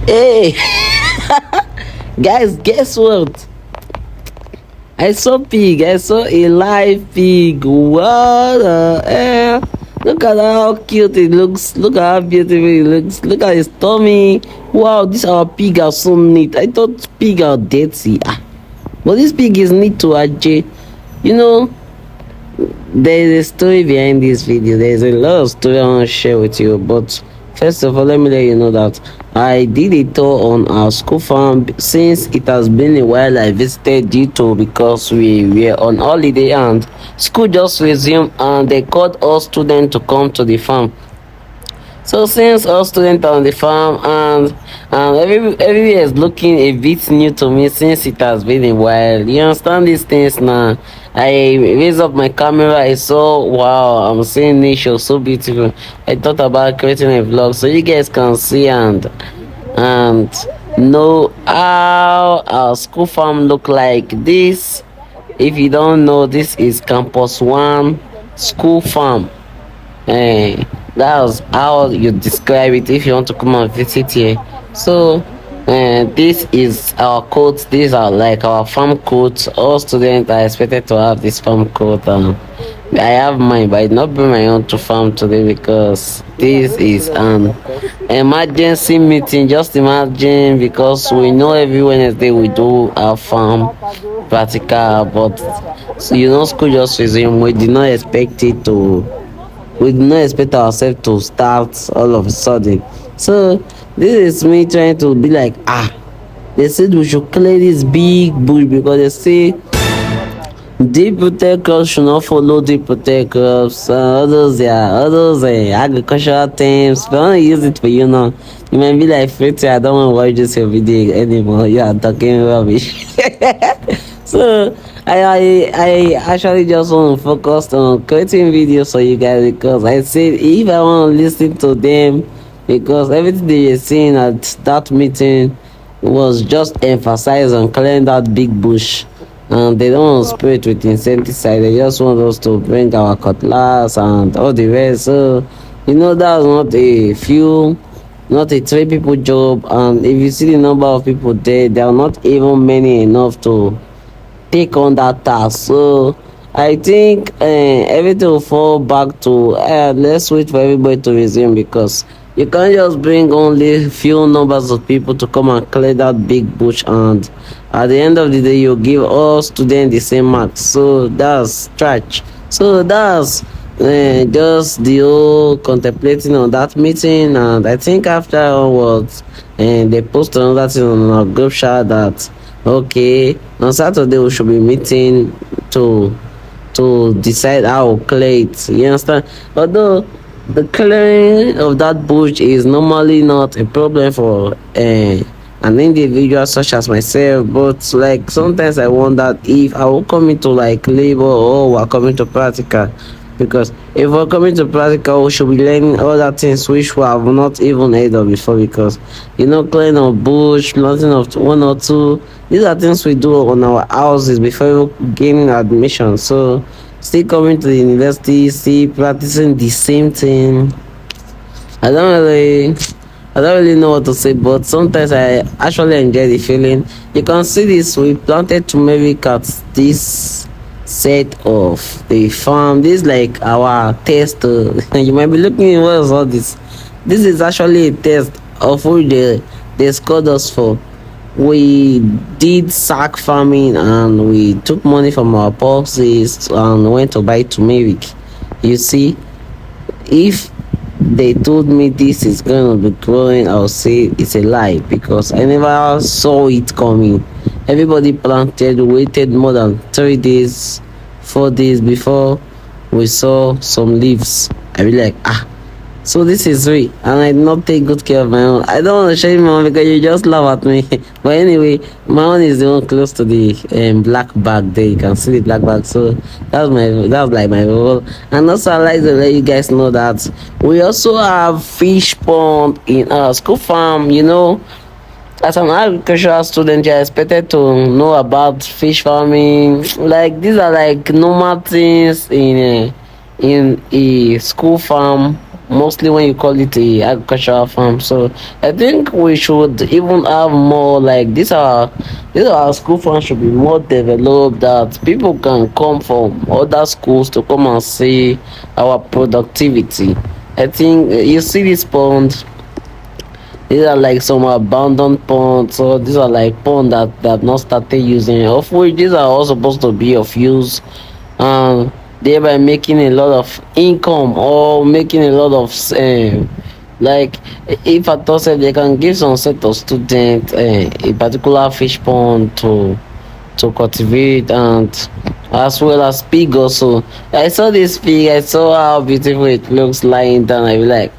Hey, guys, guess what? I saw pig. I saw a live pig. What the hell? Look at how cute it looks. Look at how beautiful it looks. Look at his tummy. Wow, this our pig are so neat. I thought pig are dirty. But this pig is neat to Ajay. You know, there is a story behind this video. There is a lot of story I want to share with you. But first of all, let me let you know that I did a tour on our school farm since it has been a while. I visited due to because we were on holiday and school just resumed and they called all students to come to the farm. So since all students are on the farm and everywhere is looking a bit new to me since it has been a while. You understand these things now. I raised up my camera, I saw wow, I'm seeing nature so beautiful. I thought about creating a vlog so you guys can see and know how our school farm look like this. If you don't know, this is campus one school farm. That's how you describe it if you want to come and visit here. So this is our coats. These are like our farm coats. All students are expected to have this farm coat. I have mine, but I did not bring my own to farm today because this is an emergency meeting. Just imagine, because we know every Wednesday we do our farm practical, but so school just resumed. We did not expect ourselves to start all of a sudden. So this is me trying to be like, they said we should clear this big bush because they say deep protect crops should not follow deep protect crops. Others agricultural terms. But I want to use it for you now. You might be like, Fritzy, I don't want to watch this your video anymore. You are talking rubbish. So I actually just want to focus on creating videos for you guys because I said if I want to listen to them, because everything they were saying at that meeting was just emphasized on clearing that big bush, and they don't want to spray it with insecticide. They just want us to bring our cutlass and all the rest. So that's not a three people job, and if you see the number of people there are not even many enough to take on that task. So I think everything will fall back to let's wait for everybody to resume, because you can't just bring only few numbers of people to come and clear that big bush, and at the end of the day you give all students the same marks. So that's trash. So that's just the whole contemplating on that meeting, and I think afterwards they post another thing on our group chat that okay, on Saturday we should be meeting to decide how to clear it. You understand? Although the clearing of that bush is normally not a problem for an individual such as myself, but like sometimes I wonder if I will come into like labor or we're coming to practical, because if we're coming to practical we should be learning other things which we have not even heard of before, because clearing of bush, planting of one or two, these are things we do on our houses before gaining admission. So still coming to the university, still practicing the same thing. I don't really know what to say, but sometimes I actually enjoy the feeling. You can see this, we planted turmeric at this set of the farm. This is like our test. You might be looking, what is all this? This is actually a test of who they scored us for. We did sack farming and we took money from our purses and went to buy turmeric. You see, if they told me this is going to be growing, I'll say it's a lie, because I never saw it coming. Everybody planted, waited more than 3 days, 4 days before we saw some leaves. I be like, so this is real, and I did not take good care of my own. I don't want to show you my own because you just laugh at me. But anyway, my own is the one close to the black bag there. You can see the black bag. So that's like my role. And also I like to let you guys know that we also have fish pond in our school farm. As an agricultural student, you're expected to know about fish farming. Like these are like normal things in a school farm. mostly when you call it a agricultural farm. So I think we should even have more like this our school farm should be more developed, that people can come from other schools to come and see our productivity. I think you see this pond, these are like some abandoned ponds, so these are like ponds that they have not started using, of which these are all supposed to be of use, and thereby making a lot of income or making a lot of like, if at all say they can give some set of students a particular fish pond to cultivate, and as well as pig also. I saw this pig, I saw how beautiful it looks lying down. I be like,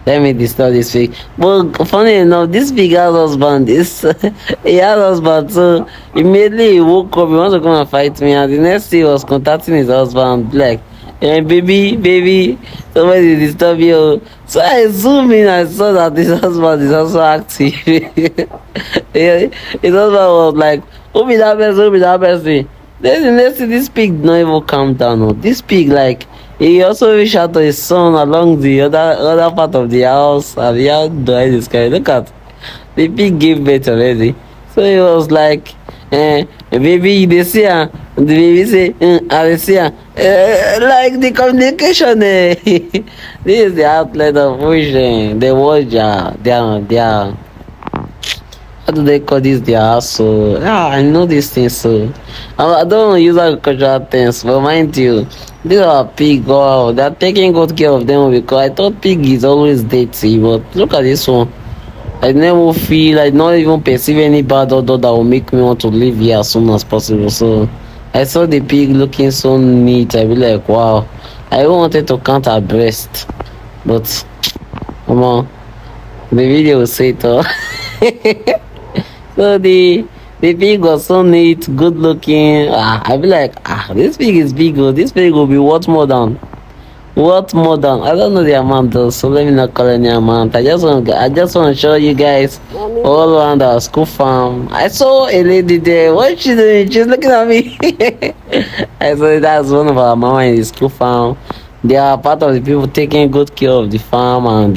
let me disturb this pig. But funny enough, this pig has husband. He has husband, so immediately he woke up, he wants to come and fight me, and the next thing he was contacting his husband, like, baby, somebody disturb you. So I zoom in, I saw that his husband is also active. Yeah, his husband was like, who be that person? Who be that person? Then the next thing, this pig did not even calm down. Oh. This pig, like, he also reached out to his son along the other part of the house. And how do I describe? Look at the pig gave birth already. So he was like, baby, they see her. The baby say, I see her. Like the communication, this is the outlet of which they watch their how do they call this their house? So yeah, I know these things. So I don't want to use agricultural things, but mind you, these are pig. Wow, they're taking good care of them, because I thought pig is always dirty, but look at this one. I never feel, I not even perceive any bad odor that will make me want to leave here as soon as possible. So I saw the pig looking so neat. I be like, wow. I even wanted to count her breast, but come on, the video will say it all. So the pig was so neat, good looking. I be like, this pig is big. Oh, this pig will be worth more than I don't know the amount though, so let me not call any amount. I just want to show you guys all around our school farm. I saw a lady there. What is she doing? She's looking at me. I saw that's one of our mama in the school farm. They are part of the people taking good care of the farm, and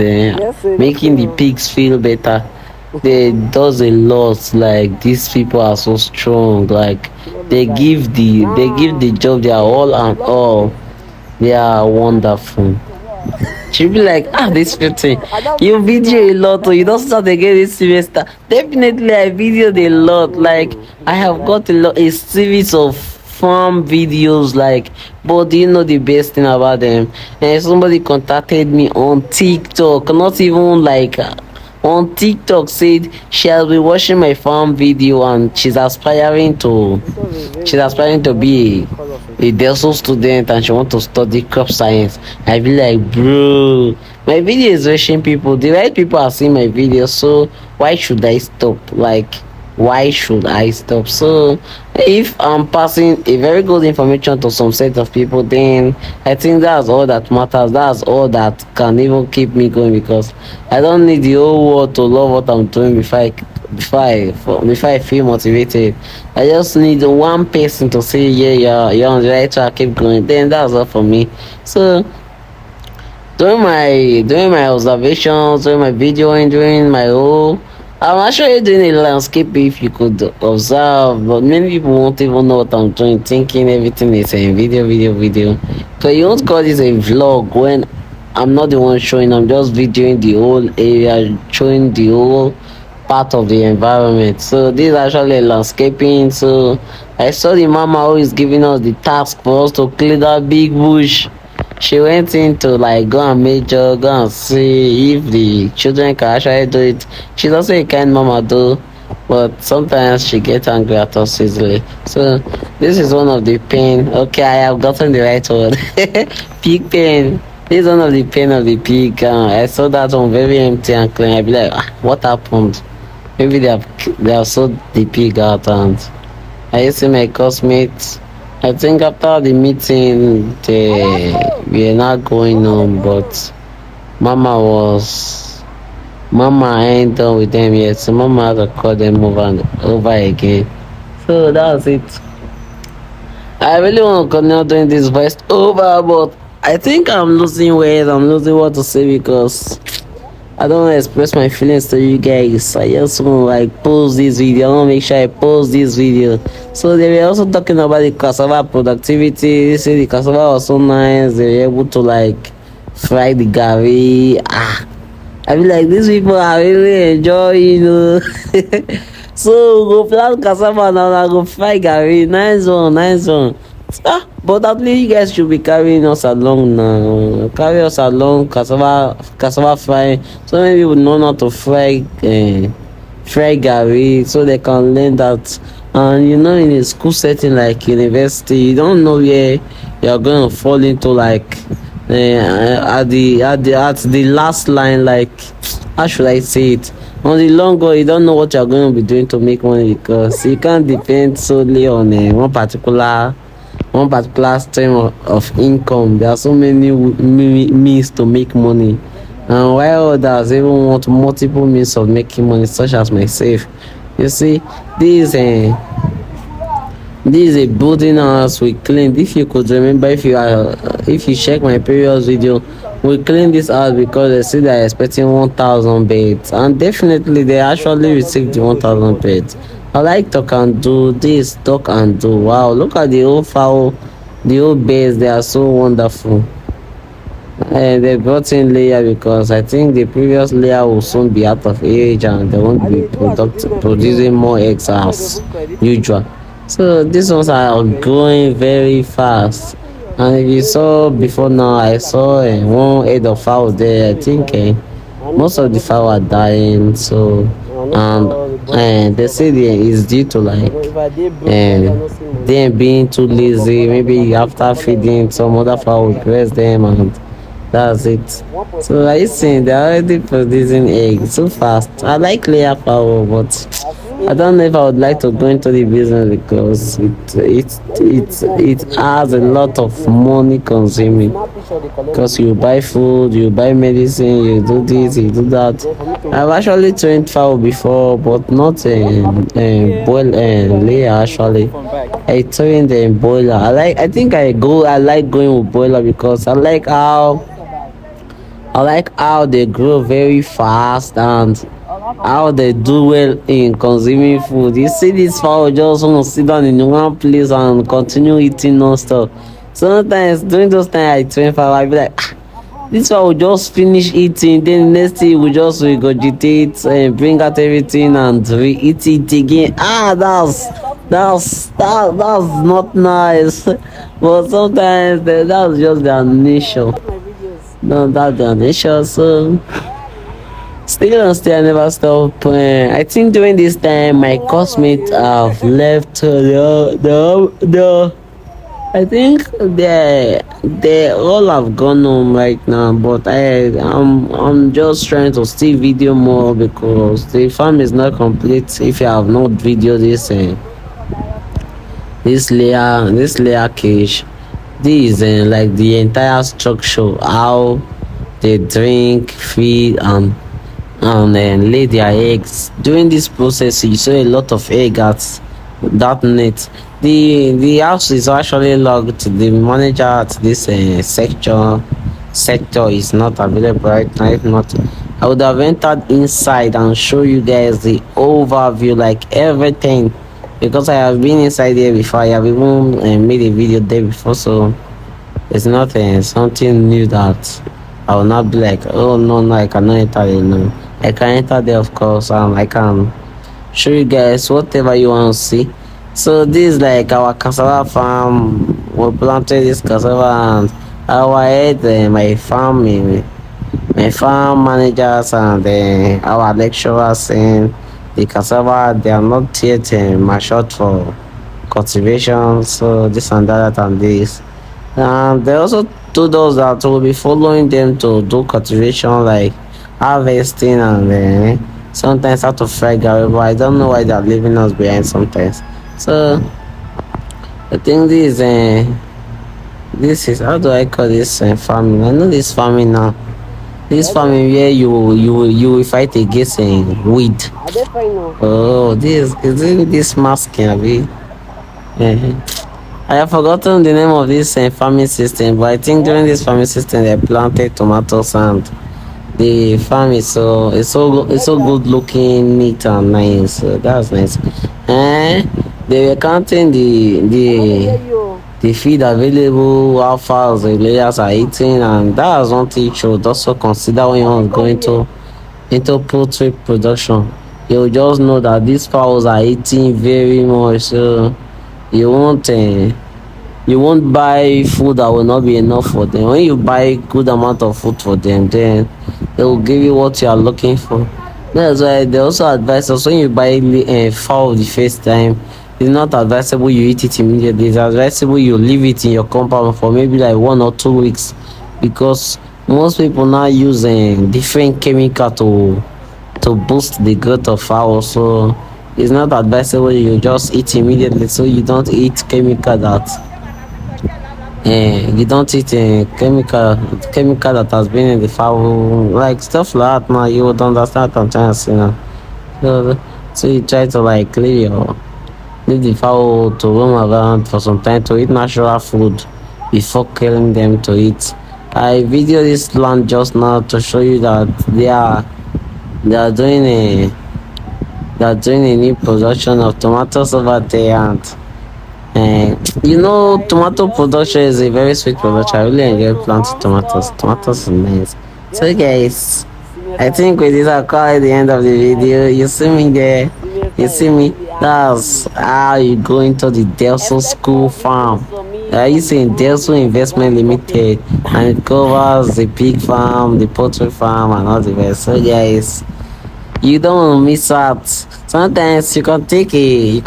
making the pigs feel better. They does a lot. Like, these people are so strong. Like, they give the job their all and all. They are wonderful. She'll be like, this 15. You video a lot, or you don't start again this semester. Definitely, I videoed a lot. Like, I have got a series of farm videos. Like, but do you know the best thing about them? And somebody contacted me on TikTok, not even like. On TikTok, said she has been watching my farm video, and she's aspiring to be a DESO student, and she want to study crop science. I be like, bro, my video is reaching people. The right people are seeing my video, so why should I stop? Like, why should I stop? So if I'm passing a very good information to some set of people, then I think that's all that matters. That's all that can even keep me going, because I don't need the whole world to love what I'm doing before I feel motivated. I just need one person to say, yeah, you're on the right track, keep going. Then that's all for me. So doing my observations, doing my videoing, doing my whole. I'm actually doing a landscape, if you could observe, but many people won't even know what I'm doing, thinking everything is a video. So you won't call this a vlog when I'm not the one showing, I'm just videoing the whole area, showing the whole part of the environment. So this is actually a landscaping. So I saw the mama who is giving us the task for us to clear that big bush. She went in to like go and see if the children can actually do it. She's also a kind mama though, but sometimes she gets angry at us easily. So this is one of the pain. Okay, I have gotten the right word. Pig pain. This is one of the pain of the pig. I saw that one very empty and clean. I be like, what happened? Maybe they have sold the pig out. And I see my classmates. I think after the meeting, we are not going on, but Mama ain't done with them yet, so Mama had to call them over again. So that's it. I really want to continue doing this voice over, but I think I'm losing weight. I'm losing what to say because I don't want to express my feelings to you guys. I just want to like post this video. I want to make sure I post this video. So they were also talking about the cassava productivity. They say the cassava was so nice. They were able to like fry the gari. I feel like these people are really enjoying, so we go plant cassava now. I go fry gari. Nice one, nice one. But at least you guys should be carrying us along now. Carry us along, cassava frying. So many people know how to fry gari, so they can learn that. And in a school setting like university, you don't know where you're going to fall into, like at the last line, like how should I say it, on the long run you don't know what you're going to be doing to make money, because you can't depend solely on one particular stream of income. There are so many means to make money, and while others even want multiple means of making money, such as myself. You see, this this is a building house we cleaned. If you could remember, if you check my previous video, we cleaned this house because they said they're expecting 1,000 beds, and definitely they actually received the 1,000 beds. I like talk and do this, talk and do. Wow, look at the old fowl, the old beds. They are so wonderful. And they brought in layer because I think the previous layer will soon be out of age and they won't be producing more eggs as usual. So these ones are growing very fast. And if you saw before now, I saw one head of fowl there. I think most of the fowl are dying. So and they say it's due to like them being too lazy. Maybe after feeding, some other fowl will press them and that's it. So are you saying they're already producing eggs so fast? I like layer fowl, but I don't know if I would like to go into the business because it has a lot of money consuming. Because you buy food, you buy medicine, you do this, you do that. I've actually trained fowl before, but not a boil layer actually. I trained a boiler. I like going with boiler because I like how they grow very fast and how they do well in consuming food. You see this fowl just want to sit down in one place and continue eating non-stop. Sometimes during those times I train fowl, I be like, this one will just finish eating, then the next thing we just regurgitate and bring out everything and re-eat it again. That's not nice. But sometimes that's just their nature. No, that's their nature. So still, I never stop. I think during this time, my classmates have left the. I think they all have gone home right now, but I'm just trying to still video more because the farm is not complete if you have not video this layer cage. This is like the entire structure, how they drink, feed, and then lay their eggs. During this process, you saw a lot of egg at that net. The house is actually locked. The manager at this sector is not available right now. If not, I would have entered inside and show you guys the overview, like everything, because I have been inside there before. I have even made a video there before, so it's not something new that I will not be like, oh no, I cannot enter there. No, I can enter there, of course, and I can show you guys whatever you want to see. So this is like our cassava farm. We planted this cassava, and our head, my farm managers and our lecturers saying the cassava, they are not yet matured for cultivation. So this and that and this. And they also told us that we'll be following them to do cultivation, like harvesting and sometimes how to fry garri, but I don't know why they're leaving us behind sometimes. So I think this is how do I call this farming? I know this farming now. This farming where you will fight against weed. Oh, this is this masking, abi. I have forgotten the name of this farming system, but I think during this farming system they planted tomatoes and the farm is it's so good looking, neat and nice. So that's nice. Eh, they were counting the feed available, how fast the layers are eating, and that's one thing you should also consider when you're going to into poultry production. You just know that these fowls are eating very much, so you won't you won't buy food that will not be enough for them. When you buy good amount of food for them, then they will give you what you are looking for. That's why they also advise us when you buy fowl the first time, it's not advisable you eat it immediately. It's advisable you leave it in your compound for maybe like 1 or 2 weeks, because most people now use different chemical to boost the growth of fowl. So it's not advisable you just eat immediately. So you don't eat chemical that you don't eat chemical that has been in the fowl, like stuff like that. Now you would understand what I'm trying to say now. So you try to like leave the fowl to roam around for some time to eat natural food before killing them to eat. I video this land just now to show you that they are doing a new production of tomatoes over there. And you know, tomato production is a very sweet production. I really enjoy planting tomatoes. Tomatoes are nice. So guys, I think with this I'll call it the end of the video. You see me there, you see me. That's how you go into the Delso School Farm. I used in Delso Investment Limited, and it covers the pig farm, the poultry farm, and all the rest. So guys, you don't want to miss out. Sometimes you can take a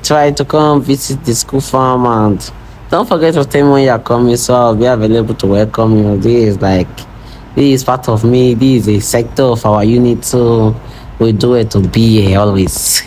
try to come visit the school farm, and don't forget to tell me when you're coming, so I'll be available to welcome you. This is part of me. This is a sector of our unit, so we do it to be here always.